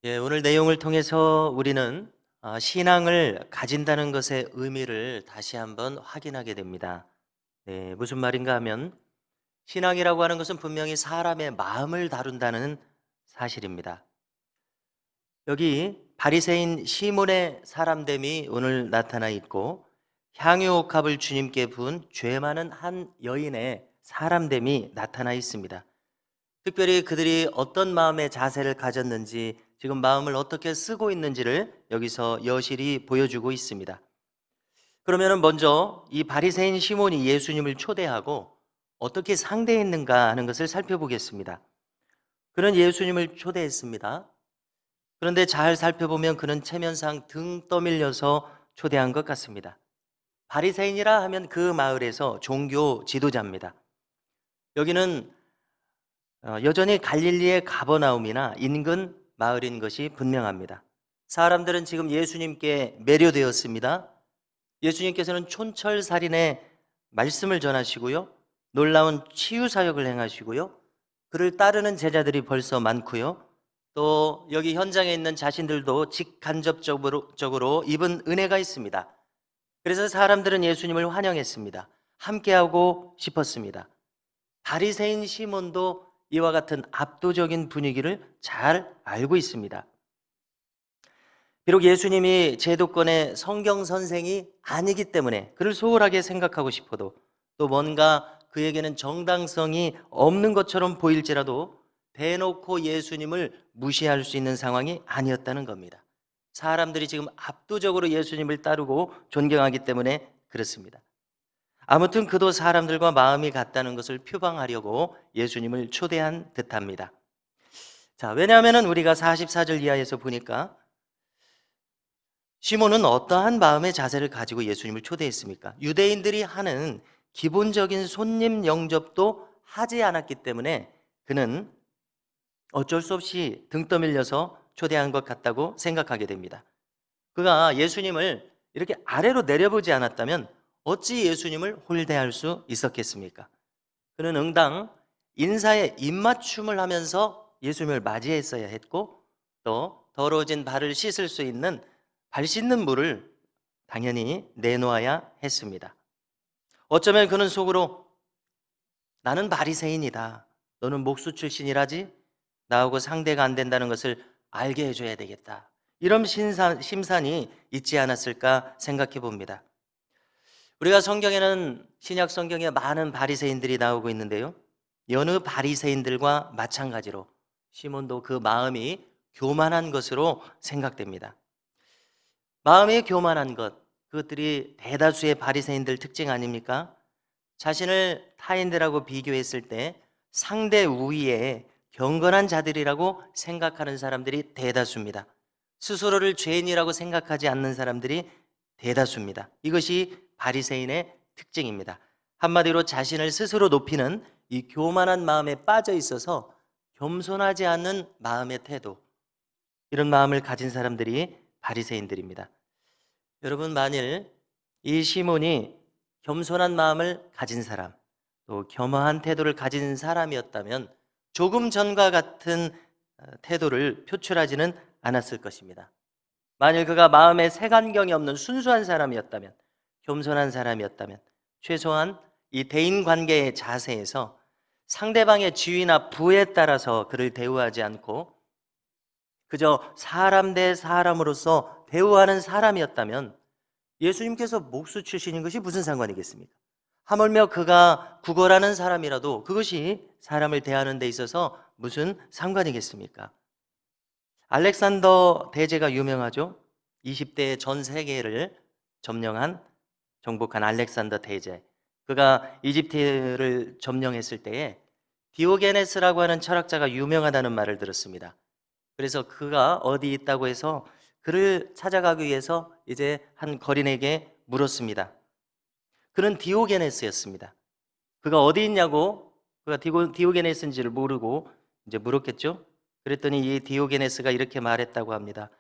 오늘 내용을 통해서 우리는 신앙을 가진다는 것의 의미를 다시 한번 확인하게 됩니다. 무슨 말인가 하면 신앙이라고 하는 것은 분명히 사람의 마음을 다룬다는 사실입니다. 여기 바리새인 시몬의 사람됨이 오늘 나타나 있고 향유옥합을 주님께 부은 죄 많은 한 여인의 사람됨이 나타나 있습니다. 특별히 그들이 어떤 마음의 자세를 가졌는지, 지금 마음을 어떻게 쓰고 있는지를 여기서 여실히 보여주고 있습니다. 그러면 먼저 이 바리새인 시몬이 예수님을 초대하고 어떻게 상대했는가 하는 것을 살펴보겠습니다. 그는 예수님을 초대했습니다. 그런데 잘 살펴보면 그는 체면상 등 떠밀려서 초대한 것 같습니다. 바리새인이라 하면 그 마을에서 종교 지도자입니다. 여기는 여전히 갈릴리의 가버나움이나 인근 마을인 것이 분명합니다. 사람들은 지금 예수님께 매료되었습니다. 예수님께서는 촌철살인의 말씀을 전하시고요, 놀라운 치유 사역을 행하시고요, 그를 따르는 제자들이 벌써 많고요, 또 여기 현장에 있는 자신들도 직간접적으로 입은 은혜가 있습니다. 그래서 사람들은 예수님을 환영했습니다. 함께하고 싶었습니다. 바리새인 시몬도 이와 같은 압도적인 분위기를 잘 알고 있습니다. 비록 예수님이 제도권의 성경 선생이 아니기 때문에 그를 소홀하게 생각하고 싶어도, 또 뭔가 그에게는 정당성이 없는 것처럼 보일지라도 대놓고 예수님을 무시할 수 있는 상황이 아니었다는 겁니다. 사람들이 지금 압도적으로 예수님을 따르고 존경하기 때문에 그렇습니다. 아무튼 그도 사람들과 마음이 같다는 것을 표방하려고 예수님을 초대한 듯합니다. 왜냐하면 우리가 44절 이하에서 보니까 시몬은 어떠한 마음의 자세를 가지고 예수님을 초대했습니까? 유대인들이 하는 기본적인 손님 영접도 하지 않았기 때문에 그는 어쩔 수 없이 등 떠밀려서 초대한 것 같다고 생각하게 됩니다. 그가 예수님을 이렇게 아래로 내려보지 않았다면 어찌 예수님을 홀대할 수 있었겠습니까? 그는 응당 인사에 입맞춤을 하면서 예수님을 맞이했어야 했고, 또 더러워진 발을 씻을 수 있는 발 씻는 물을 당연히 내놓아야 했습니다. 어쩌면 그는 속으로 나는 바리새인이다, 너는 목수 출신이라지, 나하고 상대가 안 된다는 것을 알게 해줘야 되겠다, 이런 심산이 있지 않았을까 생각해 봅니다. 우리가 성경에는 신약 성경에 많은 바리새인들이 나오고 있는데요, 여느 바리새인들과 마찬가지로 시몬도 그 마음이 교만한 것으로 생각됩니다. 마음이 교만한 것, 그것들이 대다수의 바리새인들 특징 아닙니까? 자신을 타인들하고 비교했을 때 상대 우위에 경건한 자들이라고 생각하는 사람들이 대다수입니다. 스스로를 죄인이라고 생각하지 않는 사람들이 대다수입니다. 이것이 바리새인의 특징입니다. 한마디로 자신을 스스로 높이는 이 교만한 마음에 빠져 있어서 겸손하지 않는 마음의 태도, 이런 마음을 가진 사람들이 바리새인들입니다. 여러분, 만일 이 시몬이 겸손한 마음을 가진 사람, 또 겸허한 태도를 가진 사람이었다면 조금 전과 같은 태도를 표출하지는 않았을 것입니다. 만일 그가 마음에 색안경이 없는 순수한 사람이었다면, 겸손한 사람이었다면 최소한 이 대인 관계의 자세에서 상대방의 지위나 부에 따라서 그를 대우하지 않고 그저 사람 대 사람으로서 대우하는 사람이었다면 예수님께서 목수 출신인 것이 무슨 상관이겠습니까? 하물며 그가 구걸하는 사람이라도 그것이 사람을 대하는 데 있어서 무슨 상관이겠습니까? 알렉산더 대제가 유명하죠. 20대의 전 세계를 정복한 알렉산더 대제. 그가 이집트를 점령했을 때에 디오게네스라고 하는 철학자가 유명하다는 말을 들었습니다. 그래서 그가 어디 있다고 해서 그를 찾아가기 위해서 이제 한 거린에게 물었습니다. 그는 디오게네스였습니다. 그가 어디 있냐고, 그가 디오게네스인지를 모르고 이제 물었겠죠. 그랬더니 이 디오게네스가 이렇게 말했다고 합니다.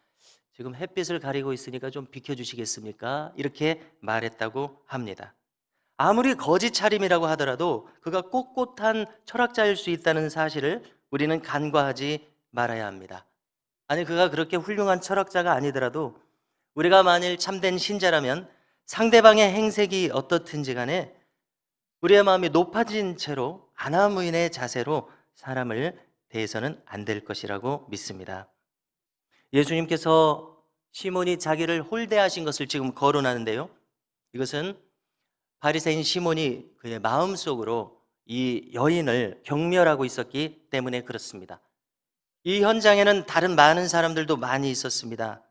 지금 햇빛을 가리고 있으니까 좀 비켜주시겠습니까? 이렇게 말했다고 합니다. 아무리 거짓 차림이라고 하더라도 그가 꼿꼿한 철학자일 수 있다는 사실을 우리는 간과하지 말아야 합니다. 아니, 그가 그렇게 훌륭한 철학자가 아니더라도 우리가 만일 참된 신자라면 상대방의 행색이 어떻든지 간에 우리의 마음이 높아진 채로 아나무인의 자세로 사람을 대해서는 안 될 것이라고 믿습니다. 예수님께서 시몬이 자기를 홀대하신 것을 지금 거론하는데요. 이것은 바리새인 시몬이 그의 마음속으로 이 여인을 경멸하고 있었기 때문에 그렇습니다. 이 현장에는 다른 많은 사람들도 많이 있었습니다.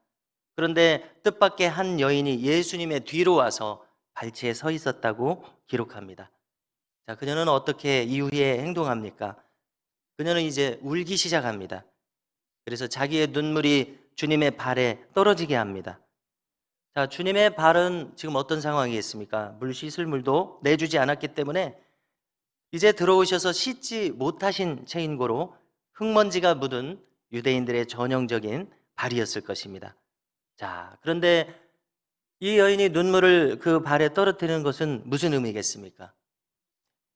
그런데 뜻밖의 한 여인이 예수님의 뒤로 와서 발치에 서 있었다고 기록합니다. 자, 그녀는 어떻게 이후에 행동합니까? 그녀는 이제 울기 시작합니다. 그래서 자기의 눈물이 주님의 발에 떨어지게 합니다. 자, 주님의 발은 지금 어떤 상황이겠습니까? 물 씻을 물도 내주지 않았기 때문에 이제 들어오셔서 씻지 못하신 채인고로 흙먼지가 묻은 유대인들의 전형적인 발이었을 것입니다. 자, 그런데 이 여인이 눈물을 그 발에 떨어뜨리는 것은 무슨 의미겠습니까?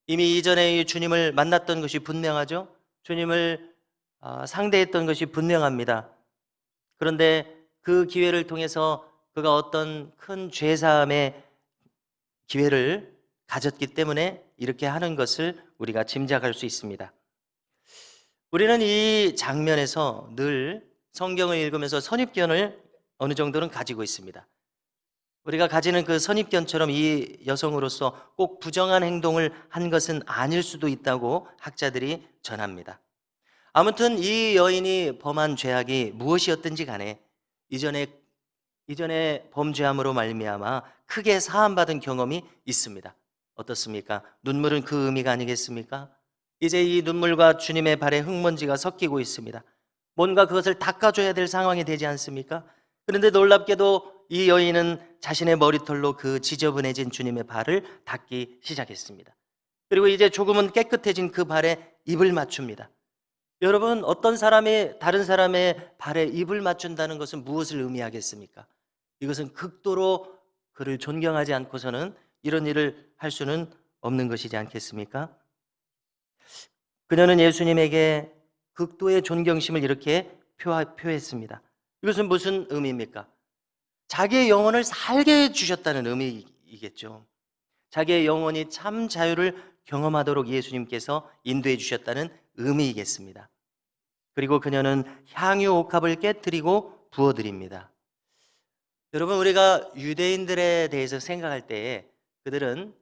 이미 이전에 이 주님을 만났던 것이 분명하죠? 주님을 상대했던 것이 분명합니다. 그런데 그 기회를 통해서 그가 어떤 큰 죄사함의 기회를 가졌기 때문에 이렇게 하는 것을 우리가 짐작할 수 있습니다. 우리는 이 장면에서 늘 성경을 읽으면서 선입견을 어느 정도는 가지고 있습니다. 우리가 가지는 그 선입견처럼 이 여성으로서 꼭 부정한 행동을 한 것은 아닐 수도 있다고 학자들이 전합니다. 아무튼 이 여인이 범한 죄악이 무엇이었든지 간에 이전에 범죄함으로 말미암아 크게 사함받은 경험이 있습니다. 어떻습니까? 눈물은 그 의미가 아니겠습니까? 이제 이 눈물과 주님의 발에 흙먼지가 섞이고 있습니다. 뭔가 그것을 닦아줘야 될 상황이 되지 않습니까? 그런데 놀랍게도 이 여인은 자신의 머리털로 그 지저분해진 주님의 발을 닦기 시작했습니다. 그리고 이제 조금은 깨끗해진 그 발에 입을 맞춥니다. 여러분, 어떤 사람이 다른 사람의 발에 입을 맞춘다는 것은 무엇을 의미하겠습니까? 이것은 극도로 그를 존경하지 않고서는 이런 일을 할 수는 없는 것이지 않겠습니까? 그녀는 예수님에게 극도의 존경심을 이렇게 표했습니다. 이것은 무슨 의미입니까? 자기의 영혼을 살게 해주셨다는 의미이겠죠. 자기의 영혼이 참 자유를 경험하도록 예수님께서 인도해 주셨다는 의미이겠습니다. 그리고 그녀는 향유 옥합을 깨뜨리고 부어드립니다. 여러분, 우리가 유대인들에 대해서 생각할 때 그들은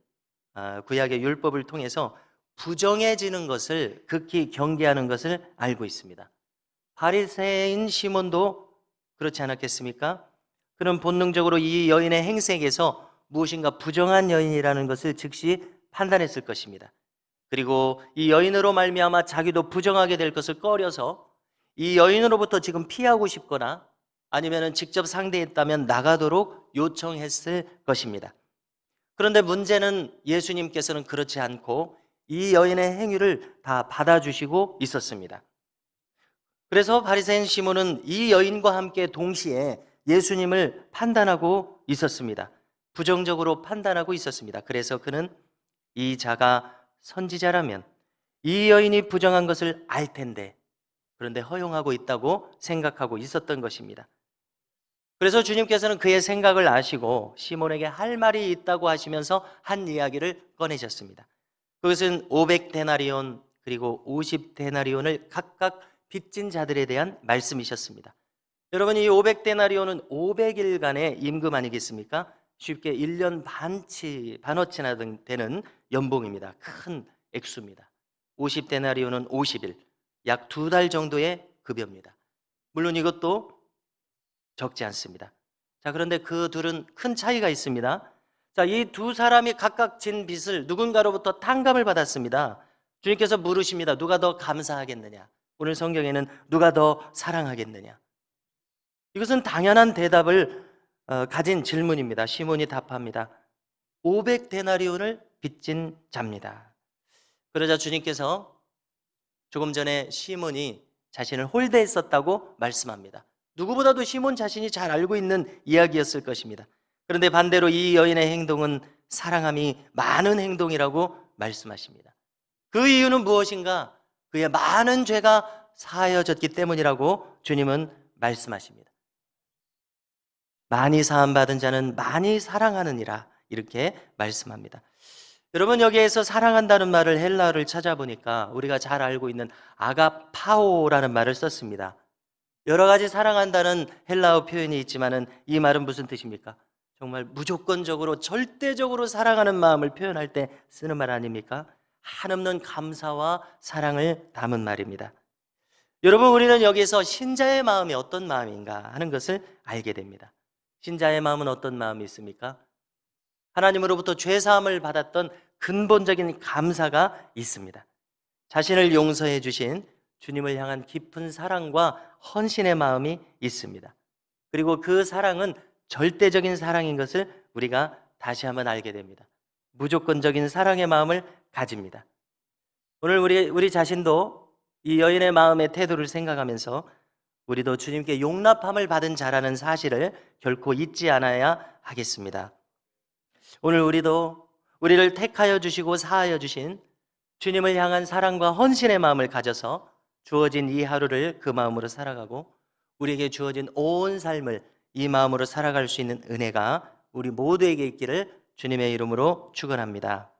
구약의 율법을 통해서 부정해지는 것을 극히 경계하는 것을 알고 있습니다. 바리새인 시몬도 그렇지 않았겠습니까? 그는 본능적으로 이 여인의 행색에서 무엇인가 부정한 여인이라는 것을 즉시 판단했을 것입니다. 그리고 이 여인으로 말미암아 자기도 부정하게 될 것을 꺼려서 이 여인으로부터 지금 피하고 싶거나 아니면 직접 상대했다면 나가도록 요청했을 것입니다. 그런데 문제는 예수님께서는 그렇지 않고 이 여인의 행위를 다 받아주시고 있었습니다. 그래서 바리새인 시몬은 이 여인과 함께 동시에 예수님을 판단하고 있었습니다. 부정적으로 판단하고 있었습니다. 그래서 그는 이 자가 선지자라면 이 여인이 부정한 것을 알 텐데, 그런데 허용하고 있다고 생각하고 있었던 것입니다. 그래서 주님께서는 그의 생각을 아시고 시몬에게 할 말이 있다고 하시면서 한 이야기를 꺼내셨습니다. 그것은 500데나리온 그리고 50데나리온을 각각 빚진 자들에 대한 말씀이셨습니다. 여러분, 이 500데나리온은 500일간의 임금 아니겠습니까? 쉽게 1년 반어치나 되는 연봉입니다. 큰 액수입니다. 50데나리온은 50일, 약 2달 정도의 급여입니다. 물론 이것도 적지 않습니다. 자, 그런데 그 둘은 큰 차이가 있습니다. 자, 이 두 사람이 각각 진 빚을 누군가로부터 탕감을 받았습니다. 주님께서 물으십니다. 누가 더 감사하겠느냐? 오늘 성경에는 누가 더 사랑하겠느냐? 이것은 당연한 대답을 가진 질문입니다. 시몬이 답합니다. 500데나리온을 빚진 자입니다. 그러자 주님께서 조금 전에 시몬이 자신을 홀대했었다고 말씀합니다. 누구보다도 시몬 자신이 잘 알고 있는 이야기였을 것입니다. 그런데 반대로 이 여인의 행동은 사랑함이 많은 행동이라고 말씀하십니다. 그 이유는 무엇인가? 그의 많은 죄가 사하여졌기 때문이라고 주님은 말씀하십니다. 많이 사함받은 자는 많이 사랑하느니라 이렇게 말씀합니다. 여러분 여기에서 사랑한다는 말을 헬라어를 찾아보니까 우리가 잘 알고 있는 아가파오라는 말을 썼습니다. 여러 가지 사랑한다는 헬라어 표현이 있지만은 이 말은 무슨 뜻입니까? 정말 무조건적으로 절대적으로 사랑하는 마음을 표현할 때 쓰는 말 아닙니까? 한없는 감사와 사랑을 담은 말입니다. 여러분 우리는 여기서 신자의 마음이 어떤 마음인가 하는 것을 알게 됩니다. 신자의 마음은 어떤 마음이 있습니까? 하나님으로부터 죄사함을 받았던 근본적인 감사가 있습니다. 자신을 용서해 주신 주님을 향한 깊은 사랑과 헌신의 마음이 있습니다. 그리고 그 사랑은 절대적인 사랑인 것을 우리가 다시 한번 알게 됩니다. 무조건적인 사랑의 마음을 가집니다. 오늘 우리 자신도 이 여인의 마음의 태도를 생각하면서 우리도 주님께 용납함을 받은 자라는 사실을 결코 잊지 않아야 하겠습니다. 오늘 우리도 우리를 택하여 주시고 사하여 주신 주님을 향한 사랑과 헌신의 마음을 가져서 주어진 이 하루를 그 마음으로 살아가고 우리에게 주어진 온 삶을 이 마음으로 살아갈 수 있는 은혜가 우리 모두에게 있기를 주님의 이름으로 축원합니다.